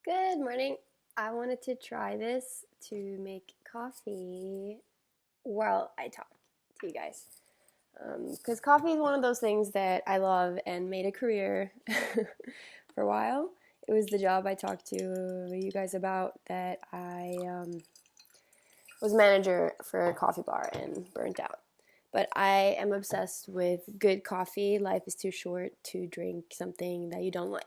Good morning. I wanted to try this to make coffee while I talk to you guys. Because coffee is one of those things that I love and made a career for a while. It was the job I talked to you guys about that I was manager for a coffee bar and burnt out. But I am obsessed with good coffee. Life is too short to drink something that you don't like.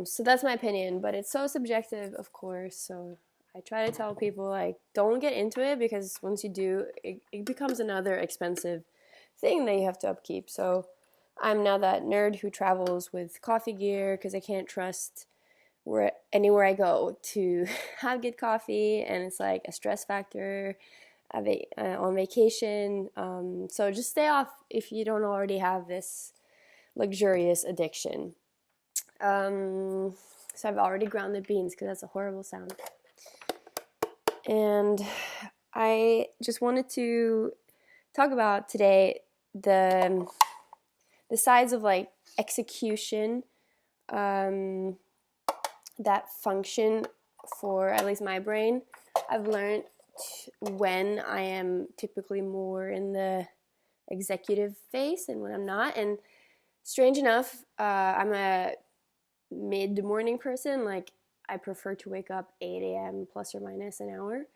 So that's my opinion, but it's so subjective, of course. So I try to tell people, like, don't get into it because once you do, it becomes another expensive thing that you have to upkeep. So I'm now that nerd who travels with coffee gear because I can't trust anywhere I go to have good coffee, and it's like a stress factor on vacation. So just stay off if you don't already have this luxurious addiction. So I've already ground the beans because that's a horrible sound. And I just wanted to talk about today the sides of like execution that function for at least my brain. I've learned when I am typically more in the executive phase and when I'm not. And strange enough, I'm a mid-morning person. Like, I prefer to wake up 8 a.m. plus or minus an hour.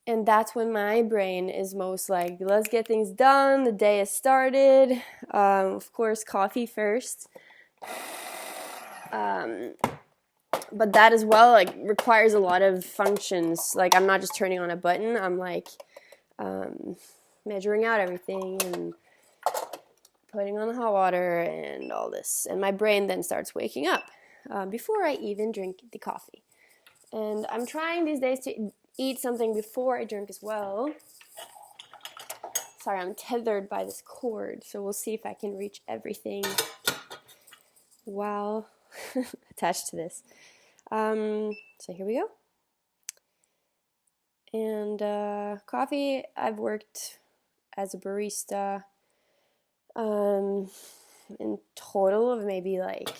And that's when my brain is most like, let's get things done. The day has started. Of course, coffee first. But that as well, like, requires a lot of functions. Like, I'm not just turning on a button. I'm like measuring out everything and putting on the hot water and all this. And my brain then starts waking up before I even drink the coffee. And I'm trying these days to eat something before I drink as well. Sorry, I'm tethered by this cord, so we'll see if I can reach everything while attached to this. So here we go. And coffee, I've worked as a barista in total of maybe like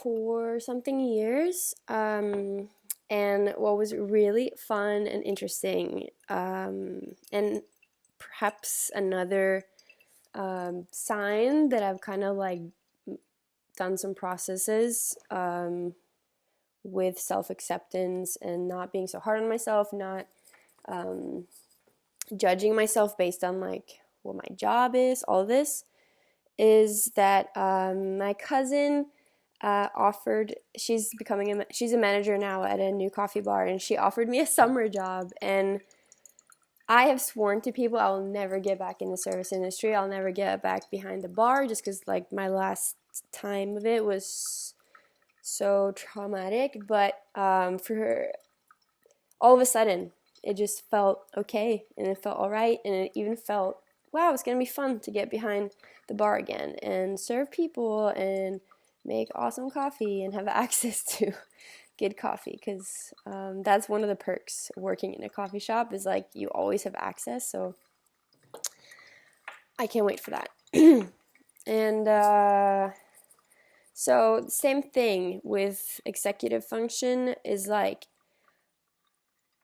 4 something years. And what was really fun and interesting, and perhaps another sign that I've kind of like done some processes with self-acceptance and not being so hard on myself, not judging myself based on like what my job is, all this, is that my cousin offered, she's a manager now at a new coffee bar, and she offered me a summer job. And I have sworn to people I will never get back in the service industry. I'll never get back behind the bar, just because like my last time of it was so traumatic. But for her, all of a sudden, it just felt okay, and it felt all right, and it even felt, wow, it's gonna be fun to get behind the bar again and serve people and make awesome coffee and have access to good coffee, because that's one of the perks of working in a coffee shop, is like you always have access. So I can't wait for that. And so same thing with executive function, is like,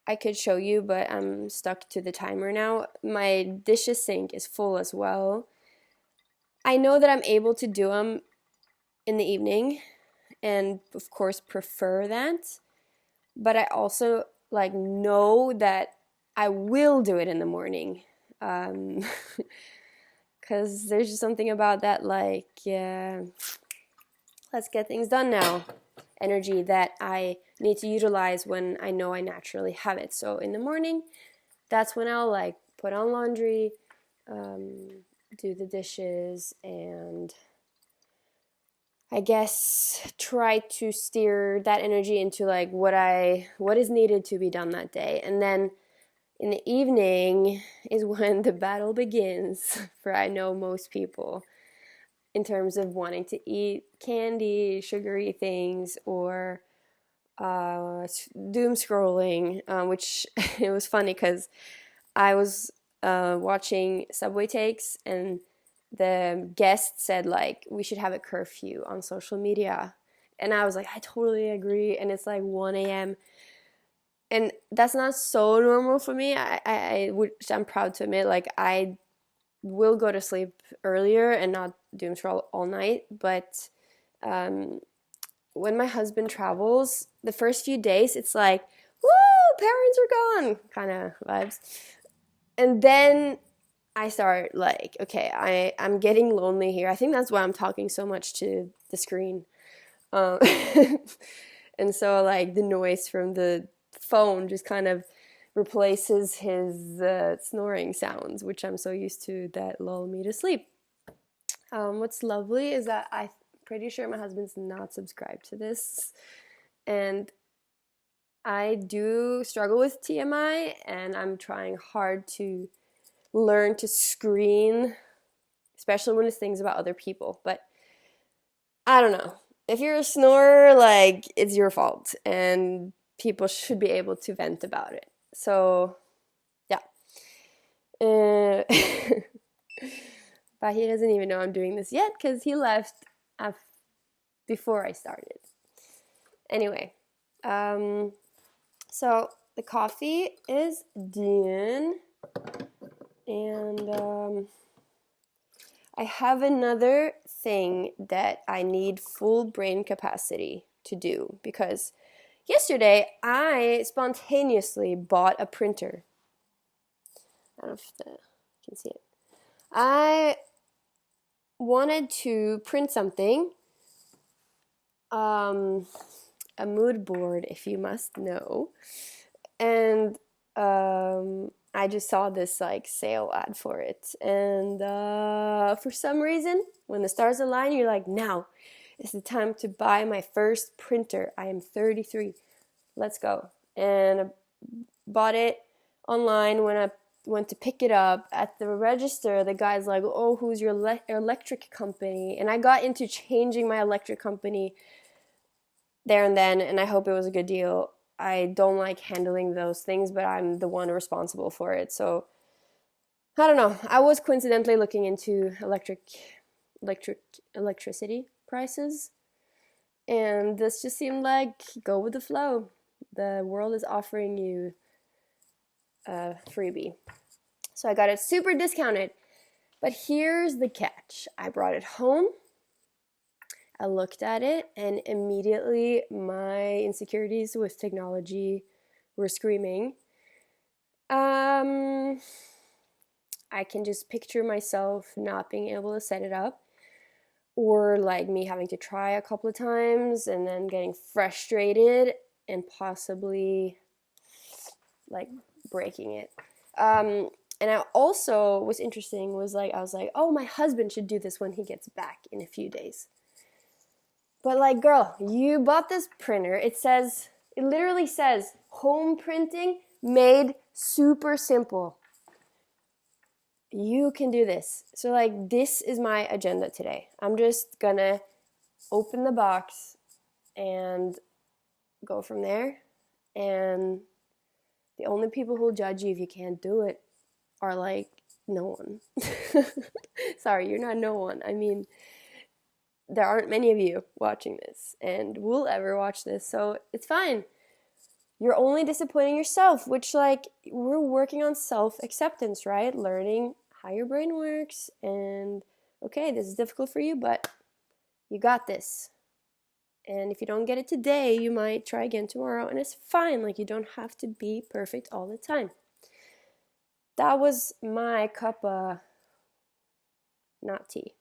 I could show you, but I'm stuck to the timer now. My dishes sink is full as well. I know that I'm able to do them in the evening, and of course prefer that, but I also like know that I will do it in the morning, because there's just something about that, like, let's get things done now energy that I need to utilize when I know I naturally have it. So in the morning, that's when I'll like put on laundry, do the dishes, and I guess try to steer that energy into like what is needed to be done that day. And then in the evening is when the battle begins for, I know, most people, in terms of wanting to eat candy, sugary things, or doom scrolling, which it was funny because I was watching Subway takes, and the guest said like we should have a curfew on social media, and I was like, I totally agree. And it's like 1 a.m. and that's not so normal for me. I'm proud to admit, like I will go to sleep earlier and not doom scroll all night. But when my husband travels, the first few days it's like, woo, parents are gone kind of vibes. And then I start like, okay, I'm getting lonely here. I think that's why I'm talking so much to the screen. Um, and so like the noise from the phone just kind of replaces his snoring sounds, which I'm so used to that lull me to sleep. What's lovely is that I'm pretty sure my husband's not subscribed to this, and I do struggle with TMI, and I'm trying hard to learn to screen, especially when it's things about other people. But I don't know. If you're a snorer, like, it's your fault, and people should be able to vent about it. So, yeah. But he doesn't even know I'm doing this yet because he left before I started. Anyway, so the coffee is done, and I have another thing that I need full brain capacity to do, because yesterday I spontaneously bought a printer. I don't know if you can see it. I wanted to print something, a mood board, if you must know, and I just saw this like sale ad for it, and for some reason, when the stars align, you're like, now is the time to buy my first printer. I am 33. Let's go. And I bought it online. When I went to pick it up at the register, the guy's like, oh, who's your electric company? And I got into changing my electric company there and then, and I hope it was a good deal. I don't like handling those things, but I'm the one responsible for it. So I don't know. I was coincidentally looking into electricity prices, and this just seemed like go with the flow. The world is offering you a freebie. So I got it super discounted. But here's the catch. I brought it home. I looked at it, and immediately my insecurities with technology were screaming. I can just picture myself not being able to set it up, or like me having to try a couple of times and then getting frustrated and possibly like breaking it. And I also, what's interesting was like, I was like, oh, my husband should do this when he gets back in a few days. But like, girl, you bought this printer. It literally says home printing made super simple. You can do this. So like, this is my agenda today. I'm just gonna open the box and go from there. And the only people who'll judge you if you can't do it are like no one. Sorry, you're not no one. I mean, there aren't many of you watching this and will ever watch this, so it's fine. You're only disappointing yourself, which like we're working on self-acceptance, right? Learning how your brain works, and okay, this is difficult for you, but you got this. And if you don't get it today, you might try again tomorrow, and it's fine. Like, you don't have to be perfect all the time. That was my cuppa, not tea.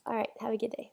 All right, have a good day.